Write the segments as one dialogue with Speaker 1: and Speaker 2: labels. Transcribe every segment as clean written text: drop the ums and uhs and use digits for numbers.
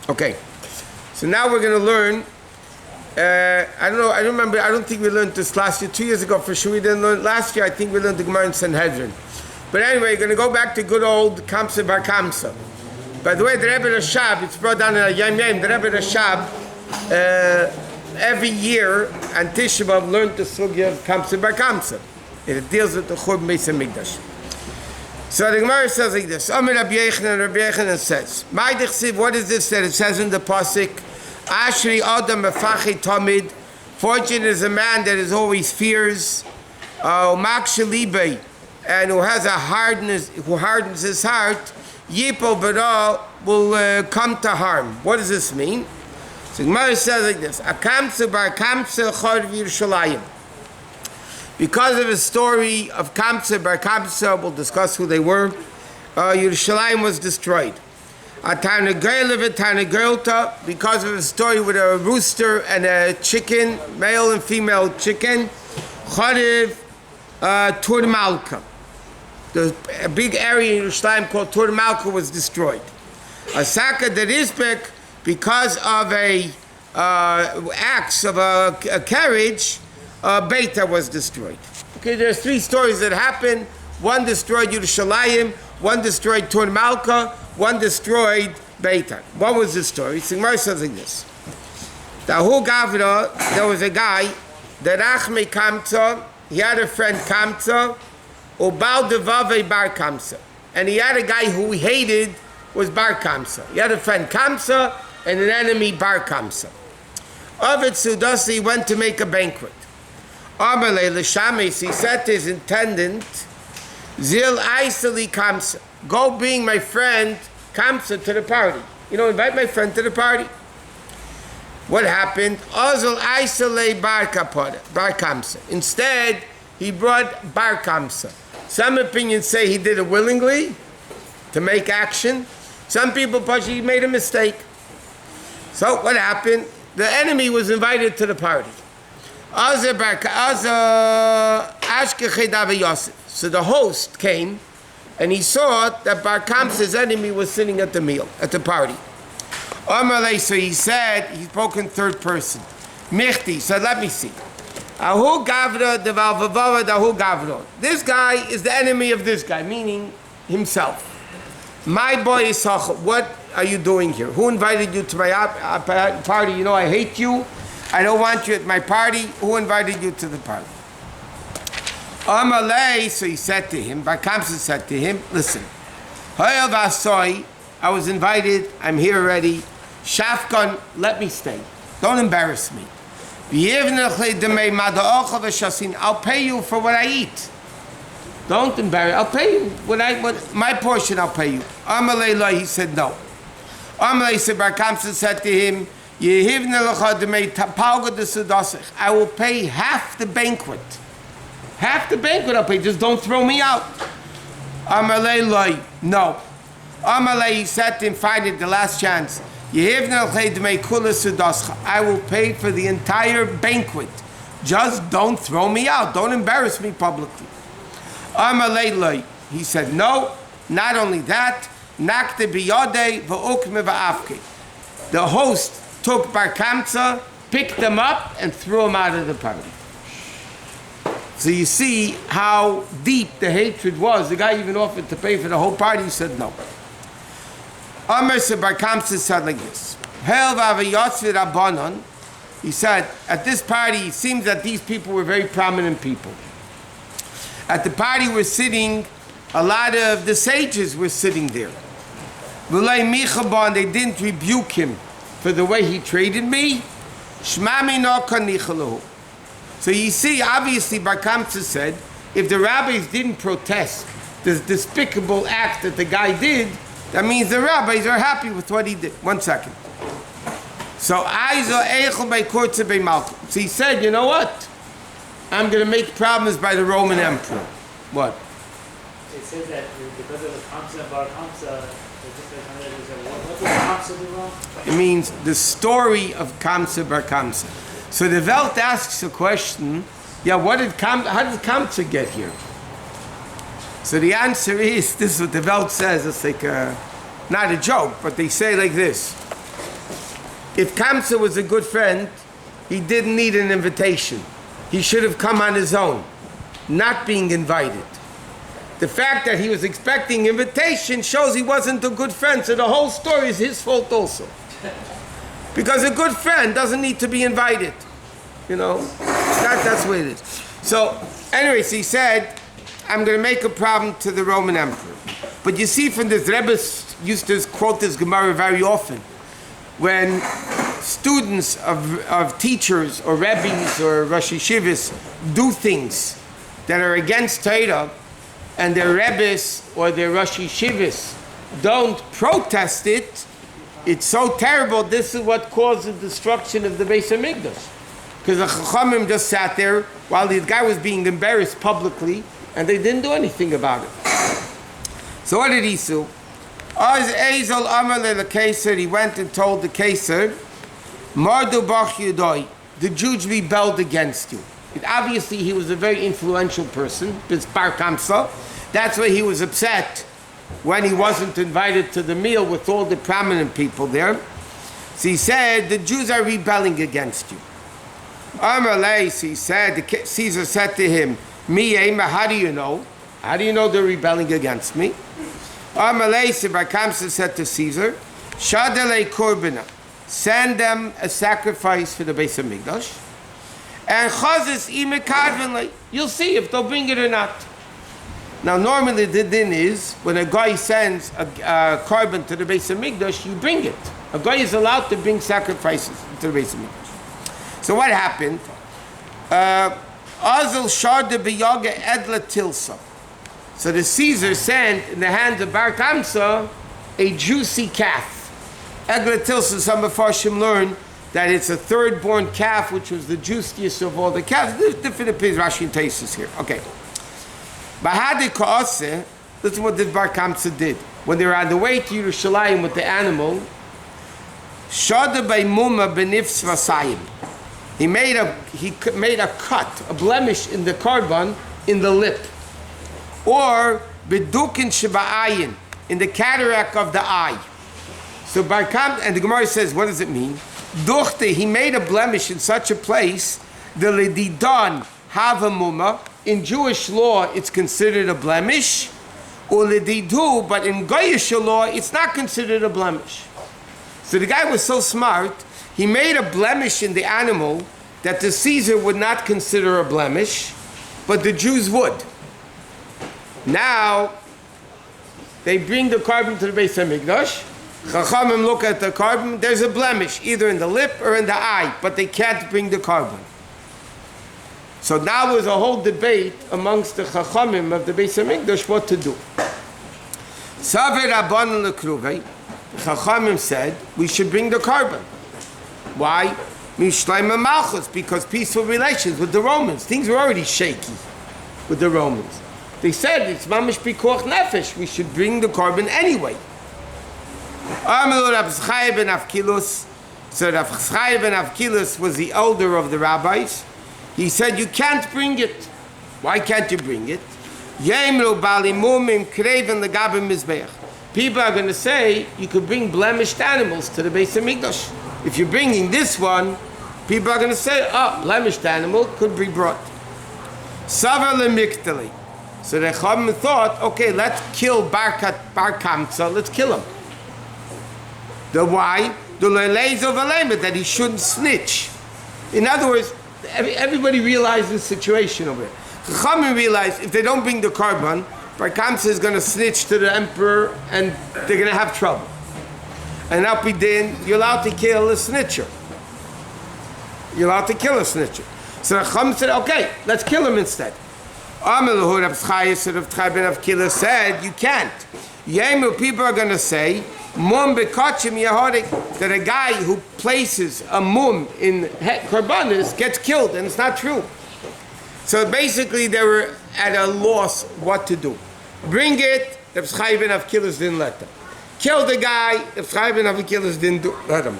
Speaker 1: Okay, so now we're going to learn. I don't think we learned this last year. 2 years ago, for sure we didn't learn. Last year, I think we learned the Gemara in Sanhedrin. But anyway, we're going to go back to good old Kamsa bar Kamsa. By the way, the Rebbe Rashab, it's brought down in a Yom Yom, the Rebbe Rashab, every year, and Tisha B'Av learned the sugya of Kamsa bar Kamsa. It deals with the Churban Beis HaMikdash. So the Gemara says like this. Amir Rabbi Yochanan says, "My dechsiv, what is this that it says in the pasuk? Ashri Adam Mefachi Tamid. Fortunate is a man that is always fears. Makshalibe, and who has a hardness, who hardens his heart. Yipo Bara will come to harm." What does this mean? So the Gemara says like this: Akamsa bar Kamsa Chorv Yerushalayim. Because of the story of Kamsa bar Kamsa, we'll discuss who they were. Yerushalayim was destroyed. Because of the story with a rooster and a chicken, male and female chicken, Chariv Tur Malka. The big area in Yerushalayim called Tur Malka was destroyed. Asaka Derizbek, because of a axe of a carriage, Beta was destroyed. Okay, there's three stories that happened. One destroyed Yerushalayim, one destroyed Tur Malka, one destroyed Beta. What was the story? Sigmar says like this. There was a guy, the Rachme Kamsa, he had a friend Kamsa, Ubal Devave Bar Kamsa. And he had a guy who he hated was Bar Kamsa. He had a friend Kamsa and an enemy Bar Kamsa. Ovid Sudasi went to make a banquet. Amalei L'Shames, he said to his attendant, Zil Aisali Kamsa, go bring my friend Kamsa to the party. Invite my friend to the party. What happened? Ozil Aisale Bar Kamsa. Instead, he brought Bar Kamsa. Some opinions say he did it willingly to make action. Some people push he made a mistake. So what happened? The enemy was invited to the party. So the host came and he saw that Bar Kamsa's enemy was sitting at the meal, at the party. So he said, he spoke in third person. Michti said, let me see. This guy is the enemy of this guy, meaning himself. My boy is what are you doing here? Who invited you to my party? I hate you. I don't want you at my party. Who invited you to the party? So he said to him, Bar Kamsa said to him, listen, I was invited, I'm here already. Shafkan, let me stay. Don't embarrass me. I'll pay you for what I eat. Don't embarrass. I'll pay you my portion. I'll pay you. He said no. Said Bar Kamsa said to him, I will pay half the banquet. Half the banquet I'll pay. Just don't throw me out. No. He said to him, find it, the last chance. I will pay for the entire banquet. Just don't throw me out. Don't embarrass me publicly. He said, no, not only that, the host took Bar Kamsa, picked him up, and threw him out of the party. So you see how deep the hatred was. The guy even offered to pay for the whole party. He said no. Bar Kamsa said like this. He said, at this party, it seems that these people were very prominent people. At the party were sitting, a lot of the sages were sitting there. They didn't rebuke him for the way he treated me. So you see, obviously Bar Kamsa said, if the rabbis didn't protest this despicable act that the guy did, that means the rabbis are happy with what he did. 1 second. So he said, you know what? I'm going to make problems by the Roman emperor. What?
Speaker 2: It says that because of the Kamsa and Bar Kamsa, what did Kamsa do wrong?
Speaker 1: It means the story of Kamsa bar Kamsa. So the Welt asks a question, how did Kamsa get here? So the answer is, this is what the Welt says, it's like not a joke, but they say like this. If Kamsa was a good friend, he didn't need an invitation. He should have come on his own, not being invited. The fact that he was expecting invitation shows he wasn't a good friend, so the whole story is his fault also. Because a good friend doesn't need to be invited. That's what it is. So, anyways, he said, I'm going to make a problem to the Roman emperor. But you see from this, Rebbe used to quote this Gemara very often. When students of teachers or Rabbis or Rosh Yeshivas do things that are against Torah, and their Rebbes or their Rosh Yeshivas don't protest it, it's so terrible. This is what caused the destruction of the Beis HaMikdash. Because the Chachamim just sat there while the guy was being embarrassed publicly, and they didn't do anything about it. So what did he do? He went and told the Caesar, the Jews rebelled against you. Obviously, he was a very influential person, this Bar Kamsa. That's why he was upset when he wasn't invited to the meal with all the prominent people there. So he said, the Jews are rebelling against you. He said, Caesar said to him, how do you know? How do you know they're rebelling against me? Bar Kamsa said to Caesar, Shadele Korbina, send them a sacrifice for the Beis HaMikdash. And Chazis imekadvenle, you'll see if they'll bring it or not. Now, normally the din is when a guy sends a carbon to the Beis HaMikdash, you bring it. A guy is allowed to bring sacrifices to the Beis HaMikdash. So what happened? Azil sharda biyaga edla tilsa. So the Caesar sent in the hands of Bar Kamsa a juicy calf. Edla tilsa, some of Farshim learn that it's a third-born calf, which was the juiciest of all the calves. There's different opinions, Rashi and Taisus here. Okay. Bahadi Ka'aseh, listen what this Bar Kamsa did. When they were on the way to Yerushalayim with the animal, Shada Baimuma Benifs Vasayim. He made a cut, a blemish in the korban, in the lip. Or Bedukin Shiba'ayin, in the cataract of the eye. So Bar Kamsa, and the Gemara says, what does it mean? Duchte, he made a blemish in such a place, the Ledidan Havamuma, in Jewish law it's considered a blemish, or Ledidu, but in Goyish law it's not considered a blemish. So the guy was so smart, he made a blemish in the animal that the Caesar would not consider a blemish, but the Jews would. Now, they bring the carbon to the Beis HaMikdash. Chachamim look at the carbon, there's a blemish, either in the lip or in the eye, but they can't bring the carbon. So now there's a whole debate amongst the Chachamim of the Beis HaMikdash what to do. Saver Rabban Lekruvei, the Chachamim said, we should bring the carbon. Why? Mishleima Malchus, because peaceful relations with the Romans. Things were already shaky with the Romans. They said, it's mamish pikuach nefesh, we should bring the carbon anyway. So Rav Chaim ben Avkilus was the elder of the rabbis. He said, you can't bring it. Why can't you bring it? People are going to say, you could bring blemished animals to the Beis HaMikdash. If you're bringing this one, people are going to say, blemished animal could be brought. Savar lemiktali. So the Chachamim thought, okay, let's kill Bar Kamsa, let's kill him. The why? The leleizo v'leimet, that he shouldn't snitch. In other words, everybody realized the situation over here. The Chachamim realized if they don't bring the carbon, Bar Kamsa is going to snitch to the emperor and they're going to have trouble. And Alpidin, you're allowed to kill a snitcher. You're allowed to kill a snitcher. So the Chachamim said, okay, let's kill him instead. Rav Chaim said, you can't. People are going to say, that a guy who places a mum in korbanos gets killed, and it's not true. So basically they were at a loss what to do. Bring it, the Chaim ben Avkilus didn't let them. Kill the guy, the Chaim ben Avkilus didn't let him.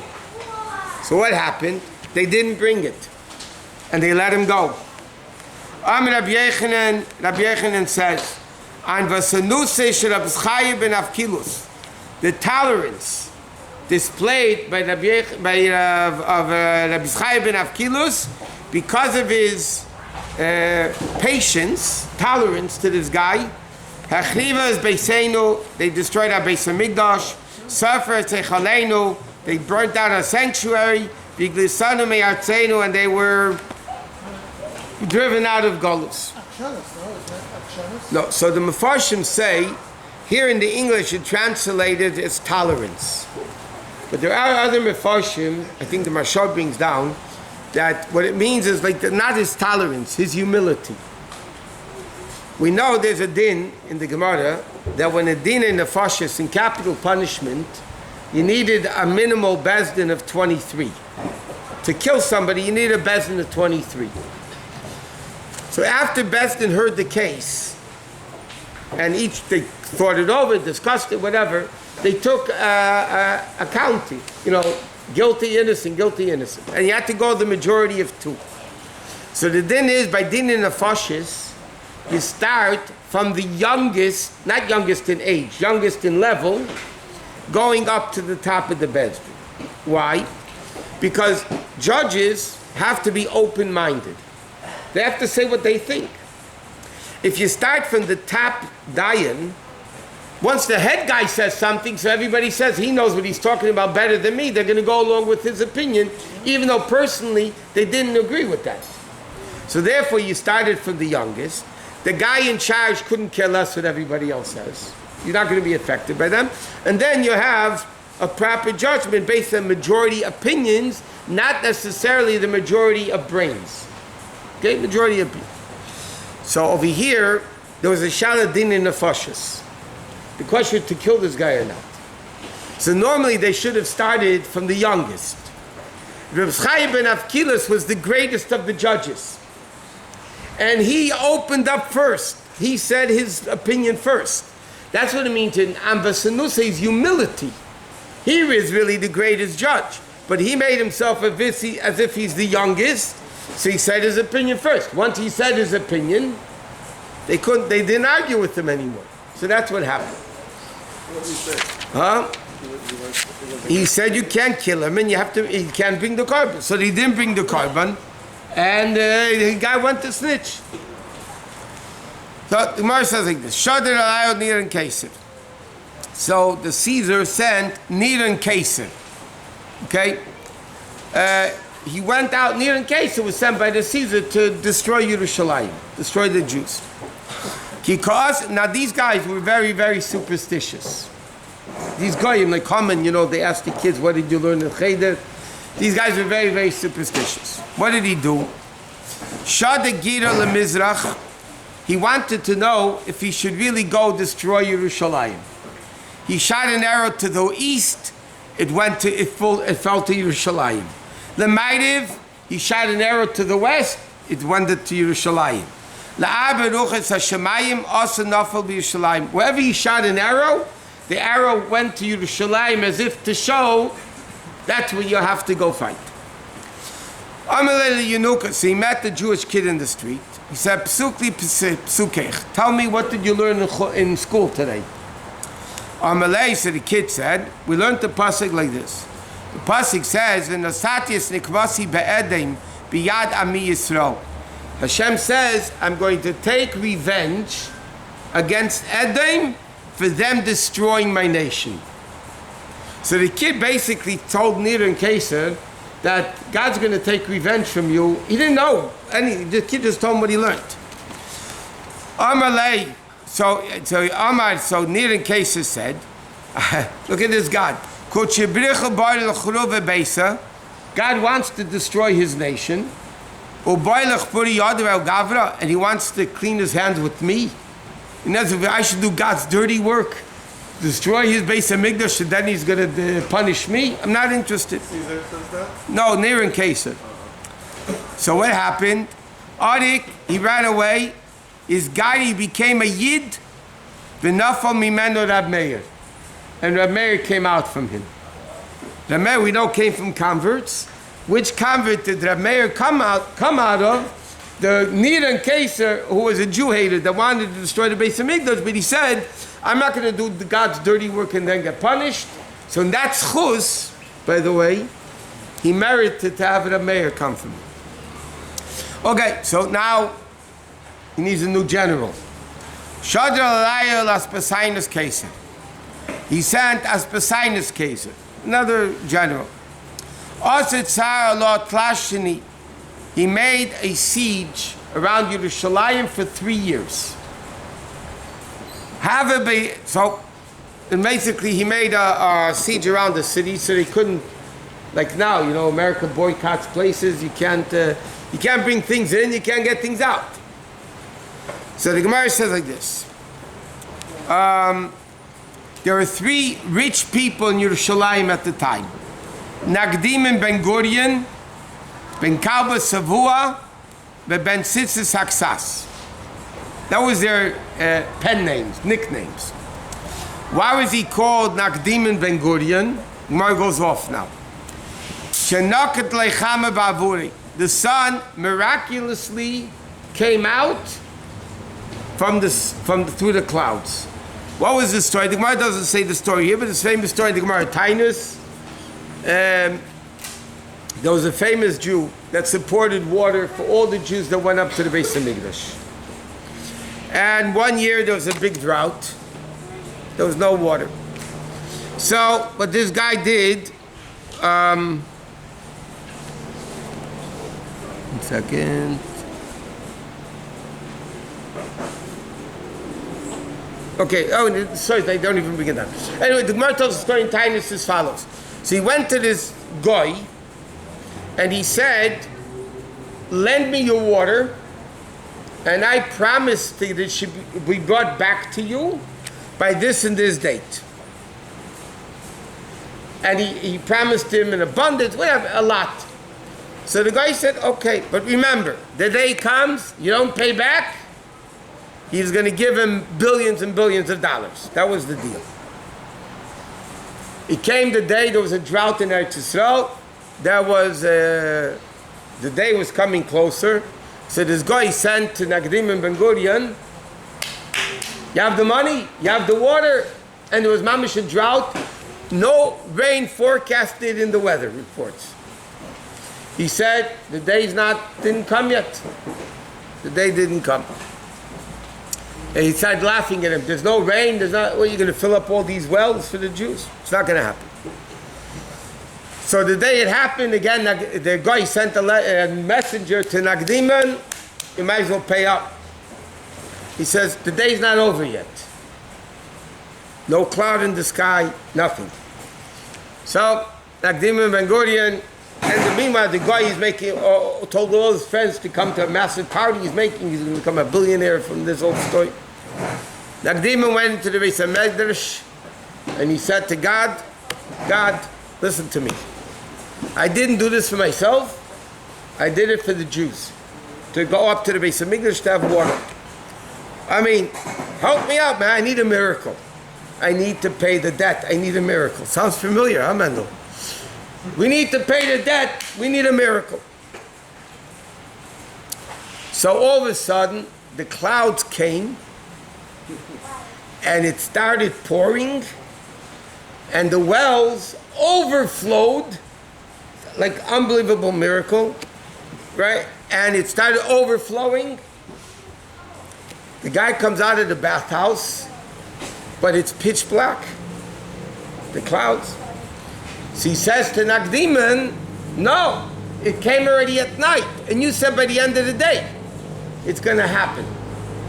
Speaker 1: So what happened? They didn't bring it. And they let him go. Rabbi Yechanan says, An vasanuse shel Rabbi Chaim ben Avkilus, the tolerance displayed by Rabbi Chaim ben Avkilus because of his patience, tolerance to this guy. Hachriva is Beisenu, they destroyed our Beis Hamikdash. Safra Techaleinu, they burnt down our sanctuary. Viglisanu me'artzenu, and they were driven out of Golus. No, so the Mefarshim say, here in the English it translated as tolerance. But there are other Mefarshim, I think the Mashal brings down, that what it means is like not his tolerance, his humility. We know there's a din in the Gemara that when a din in the fascist in capital punishment, you needed a minimal bezdin of 23. To kill somebody, you need a bezdin of 23. So after bezdin heard the case, and they thought it over, discussed it, whatever, they took a county, guilty, innocent, and you had to go the majority of 2. So the din is by din in the fascist. You start from the youngest, not youngest in age, youngest in level, going up to the top of the bedroom. Why? Because judges have to be open-minded. They have to say what they think. If you start from the top dayan, once the head guy says something, so everybody says he knows what he's talking about better than me, they're going to go along with his opinion, even though personally they didn't agree with that. So therefore you started from the youngest. The guy in charge couldn't care less what everybody else says. You're not going to be affected by them. And then you have a proper judgment based on majority opinions, not necessarily the majority of brains. Okay, majority of brains. So over here, there was a shaladin in the fashis. The question to kill this guy or not. So normally they should have started from the youngest. Rabbi Chaim ben Avkilus was the greatest of the judges. And he opened up first. He said his opinion first. That's what it means in Ambasanuse's humility. He is really the greatest judge. But he made himself as if he's the youngest. So he said his opinion first. Once he said his opinion, they didn't argue with him anymore. So that's what happened.
Speaker 3: What did he say?
Speaker 1: Huh? He said you can't kill him and you can't bring the carbon. So they didn't bring the carbon. And the guy went to snitch. So the Gemara says like this: Shadar alayot nir and keser. So the Caesar sent nir and keser. Okay, he went out. Nir and keser was sent by the Caesar to destroy Yerushalayim, destroy the Jews. Because now these guys were very, very superstitious. These goyim, like common, they ask the kids, "What did you learn in Cheder?" These guys were very, very superstitious. What did he do? Shada Gira leMizrach. He wanted to know if he should really go destroy Yerushalayim. He shot an arrow to the east. It fell to Yerushalayim. LeMaitiv. He shot an arrow to the west. It went to Yerushalayim. LaAberuches Hashemayim also nafal b'Yerushalayim. Wherever he shot an arrow, the arrow went to Yerushalayim as if to show that's where you have to go fight. So he met the Jewish kid in the street. He said, Psukech, tell me, what did you learn in school today? Amalei, so the kid said, we learned the pasuk like this. The pasuk says, "V'nasatis nikvasi be'edem biyad ami Yisrael." Hashem says, I'm going to take revenge against Edom for them destroying my nation. So the kid basically told Nir and Keser that God's going to take revenge from you. He didn't know. The kid just told him what he learned. Amalei. So Nir and Keser said, look at this God. God wants to destroy his nation. And he wants to clean his hands with me. And that's if I should do God's dirty work. Destroy his Beis Hamikdash, and then he's going to punish me. I'm not interested.
Speaker 3: Caesar says that?
Speaker 1: No, Nir and Keser. So what happened? Arik, he ran away. His guy, he became a Yid. V'nafal mimeno Rab Meir. And Rab Meir came out from him. Rab Meir, we know, came from converts. Which convert did Rab Meir come out of? The Nir and Keser, who was a Jew hater that wanted to destroy the Beis Hamikdash, but he said, I'm not going to do God's dirty work and then get punished. So in that schus, by the way, he merited to have a mayor come from him. Okay, so now he needs a new general. Shadra Alayel Aspasinus Kaiser. He sent Aspasinus Kaiser, another general. Also Tsar Allah Tlashini. He made a siege around Yerushalayim for 3 years. So, and basically he made a siege around the city so they couldn't, like now, you know, America boycotts places. You can't bring things in, you can't get things out. So the Gemara says like this. There were 3 rich people in Yerushalayim at the time. Nagdim and Ben Gurion, Ben Kalba Savua, Ben Sitzis Haksas. That was their pen names, nicknames. Why was he called Nagdim and Ben Gurion? Gemara goes off now. Shenakat Leichama Bavuri. The sun miraculously came out through the clouds. What was the story? The Gemara doesn't say the story here, but it's a famous story in the Gemara Tainus. There was a famous Jew that supported water for all the Jews that went up to the Beis Hamikdash. And one year there was a big drought. There was no water. So what this guy did, one second. Okay, sorry, they don't even bring it down. Anyway, the Gemara tells the story in Tainus as follows. So he went to this guy and he said, lend me your water and I promise that it should be brought back to you by this and this date. And he promised him an abundance, whatever, a lot. So the guy said, okay, but remember, the day comes, you don't pay back, he's going to give him billions and billions of dollars. That was the deal. It came the day there was a drought in Eretz Yisrael. The day was coming closer. So this guy sent to Nagdim and Ben Gurion, you have the money, you have the water, and there was mamish a drought. No rain forecasted in the weather reports. He said the day's didn't come yet. The day didn't come. And he started laughing at him. There's no rain. What are you going to fill up all these wells for the Jews? It's not going to happen. So the day it happened, again, the guy sent a messenger to Nagdiman. You might as well pay up. He says, the day's not over yet. No cloud in the sky, nothing. So Nagdiman Ben Gurion, and meanwhile the guy is told all his friends to come to a massive party he's going to become a billionaire from this old story. Nagdiman went into the Beis Hamikdash and he said to God, listen to me. I didn't do this for myself. I did it for the Jews. To go up to the Beis Hamikdash to have water. I mean, help me out, man. I need a miracle. I need to pay the debt. I need a miracle. Sounds familiar, huh, Mendel? We need to pay the debt. We need a miracle. So all of a sudden, the clouds came and it started pouring and the wells overflowed, like unbelievable miracle, right? And it started overflowing. The guy comes out of the bathhouse, but it's pitch black, the clouds. So he says to Nagdiman, no, it came already at night, and you said by the end of the day, it's going to happen.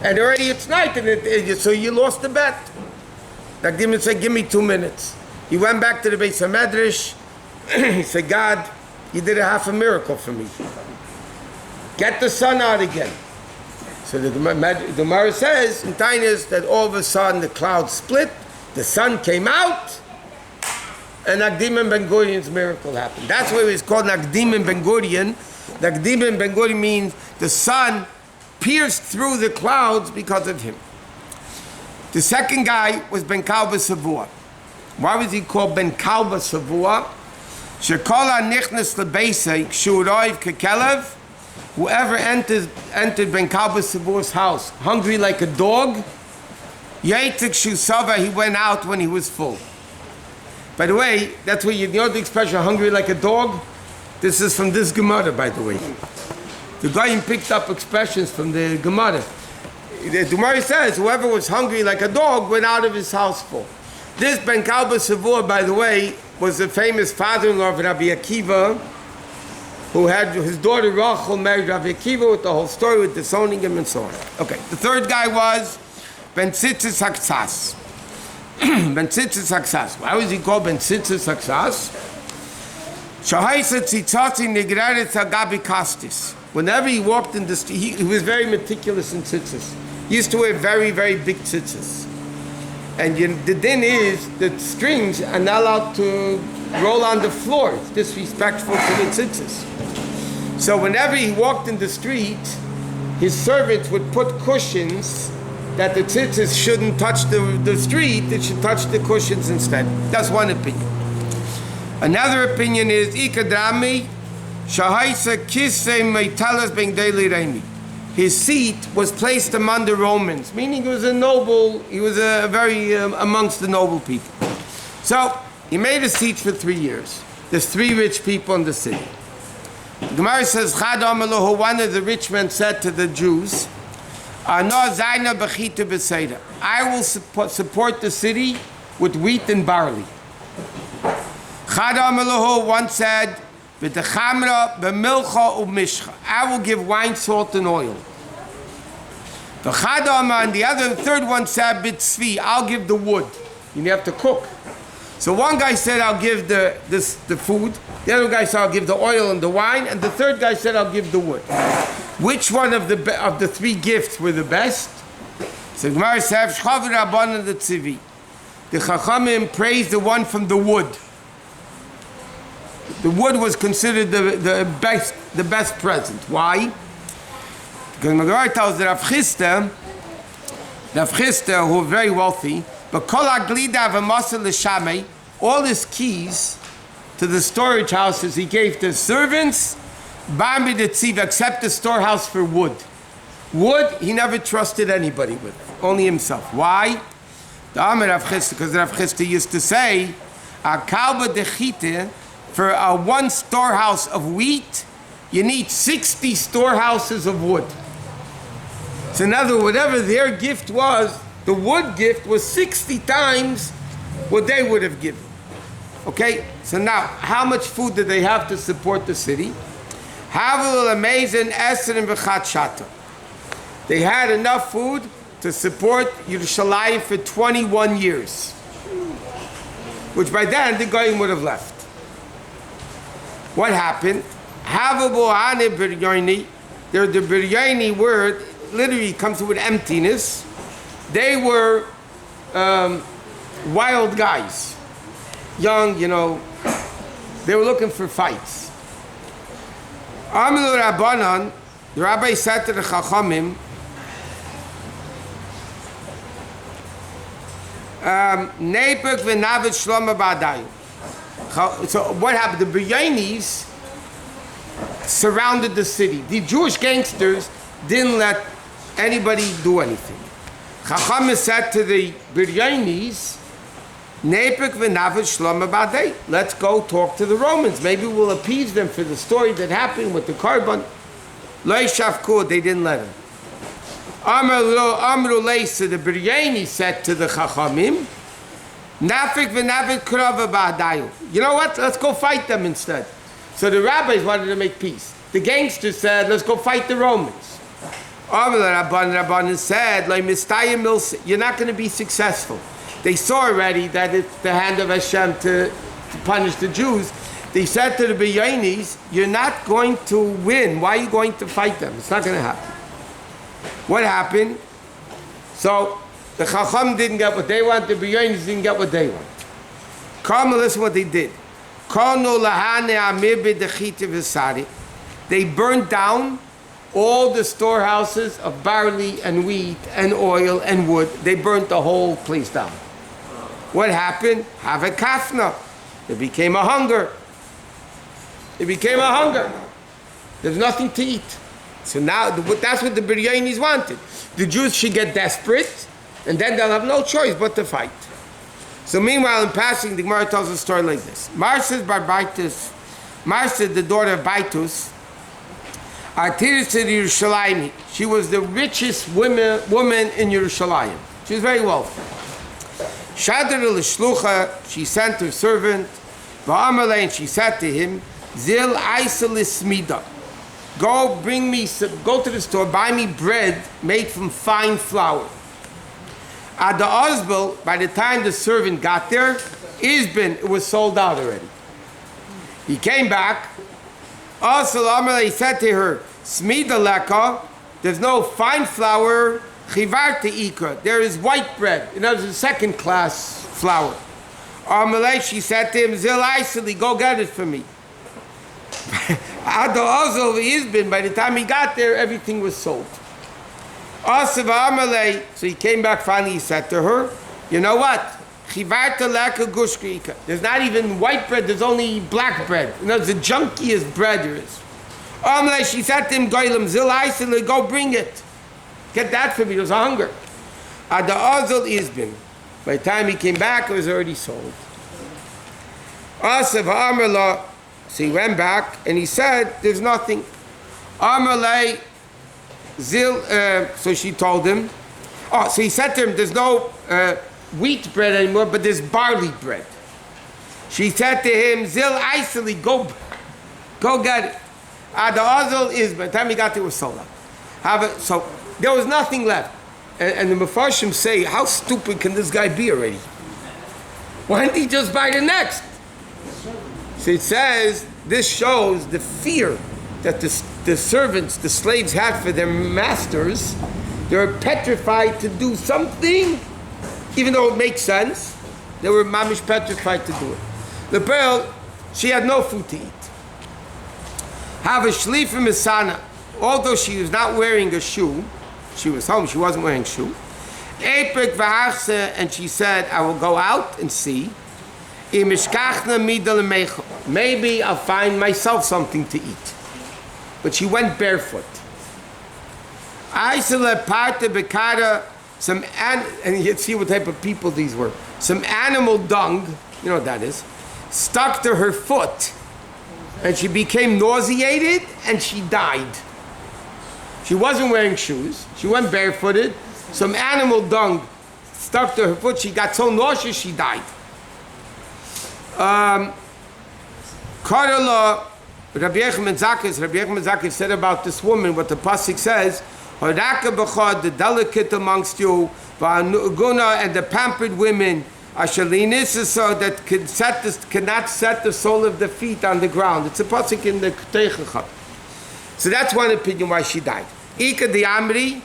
Speaker 1: And already it's night, and so you lost the bet. Nagdiman said, give me 2 minutes. He went back to the Beis Hamikdash. He said, God, you did a half a miracle for me. Get the sun out again. So the Gemara says in Tainus that all of a sudden the clouds split, the sun came out, and Nagdim and Ben Gurion's miracle happened. That's why it's called Nagdim and Ben Gurion. Nagdim and Ben Gurion means the sun pierced through the clouds because of him. The second guy was Ben Kalba Savua. Why was he called Ben Kalba Savua? Shekola nichnas lebeisei kshuroiv kekelev. Whoever entered Ben Kalba Savua's house hungry like a dog, Yaitzik Shusava, he went out when he was full. By the way, that's where you know the expression hungry like a dog? This is from this Gemara, by the way. The guy picked up expressions from the Gemara. The Gemara says, whoever was hungry like a dog went out of his house full. This Ben Kalba Savur, by the way, was the famous father-in-law of Rabbi Akiva, who had his daughter Rachel married Rabbi Akiva with the whole story with disowning him and so on. Okay, the third guy was Ben Tzitzis Haksas. Ben Tzitzis Haksas. Why was he called Ben Tzitzis Haksas? Shahaisa Tzitzatzi Nigraret Agabi Kastis. Whenever he walked in the street, he was very meticulous in tzitzis. He used to wear very, very big tzitzis. And the din is that strings are not allowed to roll on the floor. It's disrespectful to the tzitzis. So whenever he walked in the street, his servants would put cushions that the tzitzis shouldn't touch the street, it should touch the cushions instead. That's one opinion. Another opinion is Ikadrami Shahaisa Kisei Meitalas Ben Daily Reini. His seat was placed among the Romans, meaning he was a noble, he was a very amongst the noble people. So he made a seat for 3 years. There's 3 rich people in the city. The Gemara says, Chad Amalahu, one of the rich men said to the Jews, I will support the city with wheat and barley. Chad Amalahu once said, I will give wine, salt, and oil. The Chadama and the third one said, I'll give the wood. You have to cook. So one guy said, I'll give the food. The other guy said, I'll give the oil and the wine. And the third guy said, I'll give the wood. Which one of the 3 gifts were the best? So Gemara says, the Chachamim praised the one from the wood. The wood was considered the best present. Why? Because Gemara tells that Rav Chisda, who was very wealthy, but all his keys to the storage houses he gave to servants, except the storehouse for wood. Wood he never trusted anybody with, only himself. Why? Because Rav Chisda used to say, for one storehouse of wheat, you need 60 storehouses of wood. So in other words, whatever their gift was, the wood gift was 60 times what they would have given. Okay? So now, how much food did they have to support the city? They had enough food to support Yerushalayim for 21 years. Which by then, the Goyim would have left. What happened? The biryani word literally comes with emptiness. They were wild guys. Young, they were looking for fights. Amilur Rabbanan, the rabbi said to the Chachamim, Neipuk v'navet shloma ba'adayu. So what happened? The Biryanis surrounded the city. The Jewish gangsters didn't let anybody do anything. Chacham said to the Biryanis, Nepek v'navet shloma ba'adei. Let's go talk to the Romans. Maybe we'll appease them for the story that happened with the carbon. Lo shafku, they didn't let him. Amru leisa, the Biryani said to the Chachamim, Nafik v'navet krava ba'adayu. You know what? Let's go fight them instead. So the rabbis wanted to make peace. The gangsters said, let's go fight the Romans. Rabban said, you're not going to be successful. They saw already that it's the hand of Hashem to punish the Jews. They said to the Biryanis, you're not going to win. Why are you going to fight them? It's not going to happen. What happened? So the Chacham didn't get what they want, the Biryanis didn't get what they want. Come and listen what they did. They burned down all the storehouses of barley and wheat and oil and wood. They burnt the whole place down. What happened? Have a kafna. It became a hunger. It became a hunger. There's nothing to eat. So now, that's what the Biryanis wanted. The Jews should get desperate, and then they'll have no choice but to fight. So meanwhile, in passing, the Gemara tells a story like this. Marsa, the daughter of Baitus, Artiris to Yerushalayim. She was the richest woman in Yerushalayim. She was very wealthy. Shadar l'shlucha, she sent her servant. Va'amalei, and she said to him, Zil aisa l'smida. Go to the store, buy me bread made from fine flour. At the Ozbel, by the time the servant got there, it was sold out already. He came back. Also, he said to her, Smida leka, there's no fine flour, chivar te'ika, there is white bread. In other words, second class flour. Amalei, she said to him, Zil Aisali, go get it for me. At the Ozbel, by the time he got there, everything was sold. So he came back finally, he said to her, you know what? There's not even white bread, there's only black bread. You know, it's the junkiest bread there is. She said to him, go bring it. Get that for me, there's hunger. By the time he came back, it was already sold. So he went back and he said, there's nothing. So she told him, so he said to him, there's no wheat bread anymore, but there's barley bread. She said to him, Zil Aisali, go get it. The Ozil is, by the time he got there, it was sold out. So there was nothing left. And the Mefarshim say, how stupid can this guy be already? Why didn't he just buy the next? So it says, this shows the fear that the servants, the slaves had for their masters. They were petrified to do something, even though it makes sense. They were mamish petrified to do it. The girl, she had no food to eat. Have a shlifa misana, although she was not wearing a shoe, she was home, she wasn't wearing a shoe. And she said, I will go out and see. Maybe I'll find myself something to eat. But she went barefoot. I said, and you see what type of people these were. Some animal dung, you know what that is, stuck to her foot, and she became nauseated, and she died. She wasn't wearing shoes. She went barefooted. Some animal dung stuck to her foot. She got so nauseous, she died. Karala, Rabbi Yechim Zakis said about this woman, what the pasuk says, the delicate amongst you, and the pampered women, that cannot set the sole of the feet on the ground. It's a pasuk in the Keteichach. So that's one opinion why she died. Ika the Amri,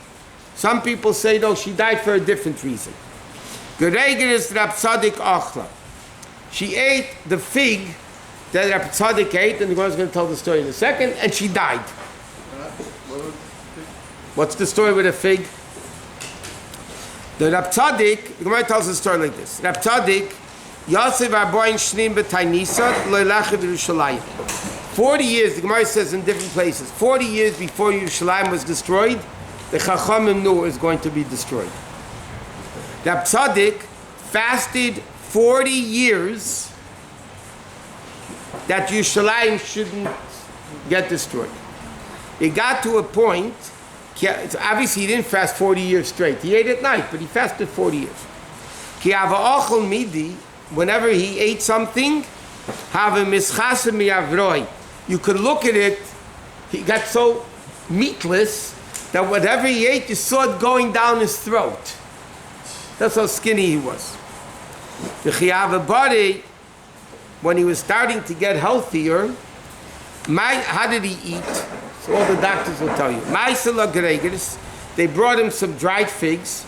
Speaker 1: some people say no, she died for a different reason. She ate the fig that Rabbi Tzaddik ate, and the Gemara is going to tell the story in a second, and she died. What's the story with a fig? The Rabbi Tzaddik, the Gemara tells the story like this. Rabbi Tzaddik, Yosef Arboin Shnim B'Tainisot Lo'ilachid Yerushalayim. 40 years, the Gemara says in different places, 40 years before Yerushalayim was destroyed, the Chachamim knew it was going to be destroyed. Rabbi Tzaddik fasted 40 years that Yerushalayim shouldn't get destroyed. It got to a point, obviously he didn't fast 40 years straight. He ate at night, but he fasted 40 years. Whenever he ate something, you could look at it, he got so meatless that whatever he ate, you saw it going down his throat. That's how skinny he was. The Chiyava body, when he was starting to get healthier, how did he eat? So all the doctors will tell you. They brought him some dried figs.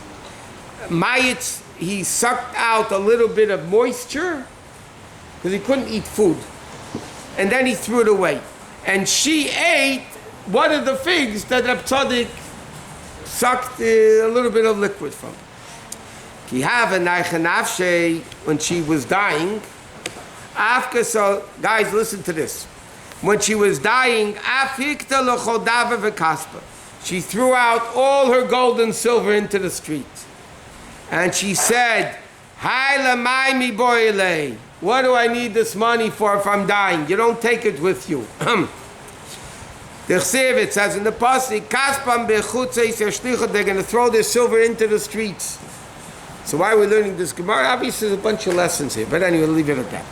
Speaker 1: He sucked out a little bit of moisture because he couldn't eat food. And then he threw it away. And she ate one of the figs that Reb Tzaddik sucked a little bit of liquid from. When she was dying, so guys, listen to this. When she was dying, she threw out all her gold and silver into the street. And she said, Hai lamai mi boile. What do I need this money for if I'm dying? You don't take it with you. The Chsiv, it says in the Pasuk, Kaspam bechutzeis yashlichot, they're going to throw their silver into the streets. So why are we learning this Gemara? Obviously, there's a bunch of lessons here, but anyway, we'll leave it at that.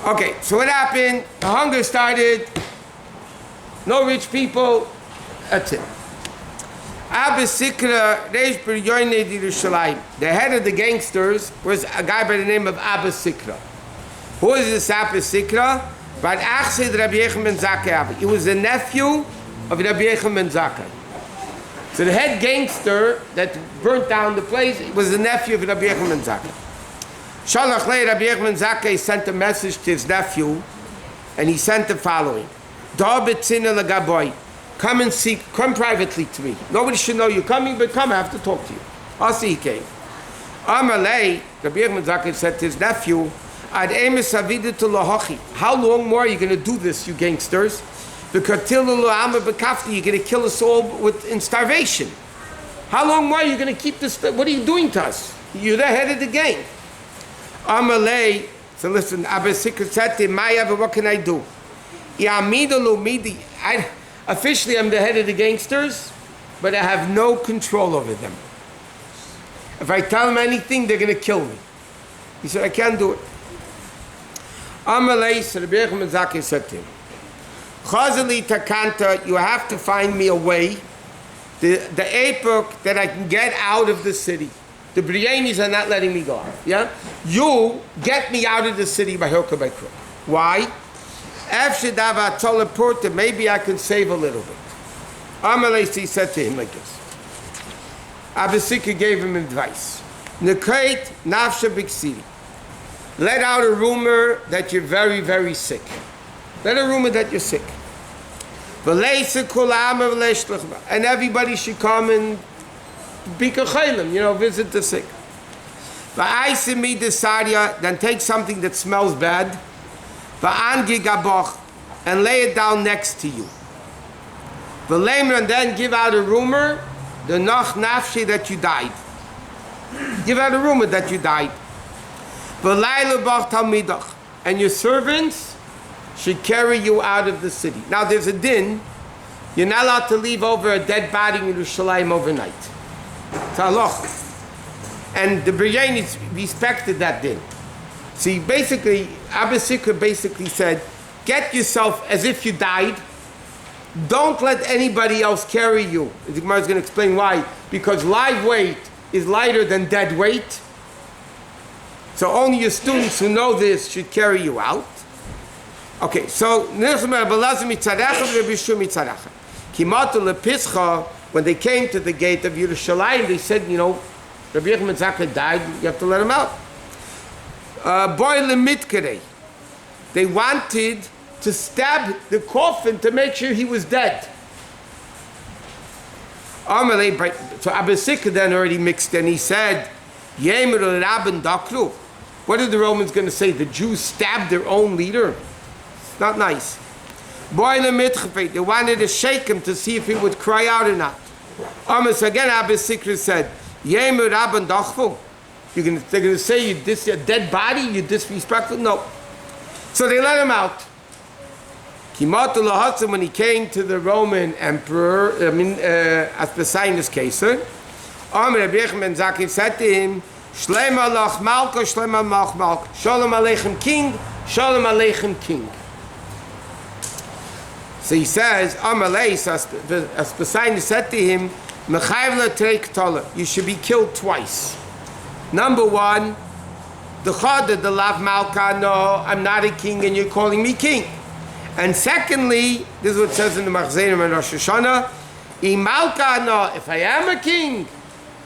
Speaker 1: Okay, so what happened? The hunger started. No rich people. That's it. Abba Sikra, Reish B'Yoynei Yerushalayim. The head of the gangsters was a guy by the name of Abba Sikra. Who is this Abba Sikra? But Achsid Rabbi Yechon ben Zakkai. He was the nephew of Rabbi Yechon ben Zakkai. So the head gangster that burnt down the place was the nephew of Rabbi Yechon ben Zakkai. Shalach lei Rabbi Yechon ben Zakkai sent a message to his nephew, and he sent the following: Da betzina legaboy. Come privately to me. Nobody should know you're coming, but come, I have to talk to you. Also he came. Amalei, Rabbi Yechon ben Zakkai said to his nephew, Ad emes avidu to lahachi. How long more are you going to do this, you gangsters? Because till you're going to kill us all in starvation. How long more are you going to keep this? What are you doing to us? You're the head of the gang. Amalei, so listen, Abba Sikra said to him, what can I do? Officially, I'm the head of the gangsters, but I have no control over them. If I tell them anything, they're going to kill me. He said, I can't do it. Amalei, so Rabbi Yechon ben Zakkai said to him, Chazali takanta, you have to find me a way, the epoch that I can get out of the city. The Briyanis are not letting me go out. Yeah? You get me out of the city by hook or by crook. Why? Maybe I can save a little bit. Amalei said to him like this. Abba Sikra gave him advice. Nekait nafsha biksiri. Let out a rumor that you're very, very sick. Let a rumor that you're sick. And everybody should come and be kachaylim, visit the sick. Then take something that smells bad, and lay it down next to you. And then give out a rumor, the nach nafshi, that you died. Give out a rumor that you died. And your servants should carry you out of the city. Now there's a din. You're not allowed to leave over a dead body in Yerushalayim overnight. It's halach. And the Briyanis respected that din. See, basically, Abba Sikra basically said, get yourself as if you died. Don't let anybody else carry you. The Gemara is going to explain why. Because live weight is lighter than dead weight. So only your students who know this should carry you out. Okay, so when they came to the gate of Yerushalayim, they said, Rabbi Yechon ben Zakkai died, you have to let him out. They wanted to stab the coffin to make sure he was dead. So Abba Sikra then already mixed in. He said, what are the Romans going to say? The Jews stabbed their own leader? It's not nice. They wanted to shake him to see if he would cry out or not. So again, Abba Sikra said, they're going to say a dead body, you're disrespectful? No. So they let him out. When he came to the Roman emperor, Aspasinus Caesar, Rabbi Yechon ben Zakkai said to him, Shlem alach malka, shlem alach malka. Shalom aleichem king, shalom aleichem king. So he says, Amalei, Aspasinus said to him, you should be killed twice. Number one, the chada, the lav malka, no, I'm not a king and you're calling me king. And secondly, this is what it says in the Machzerim and Rosh Hashanah, if I am a king,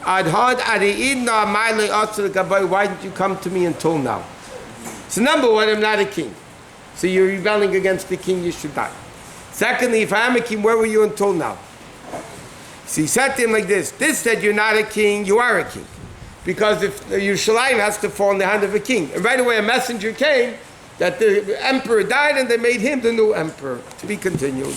Speaker 1: why didn't you come to me until now? So number one, I'm not a king. So you're rebelling against the king, you should die. Secondly, if I am a king, where were you until now? So he said to him like this said you're not a king, you are a king. Because if Yerushalayim has to fall in the hand of a king. And right away a messenger came that the emperor died and they made him the new emperor. To be continued.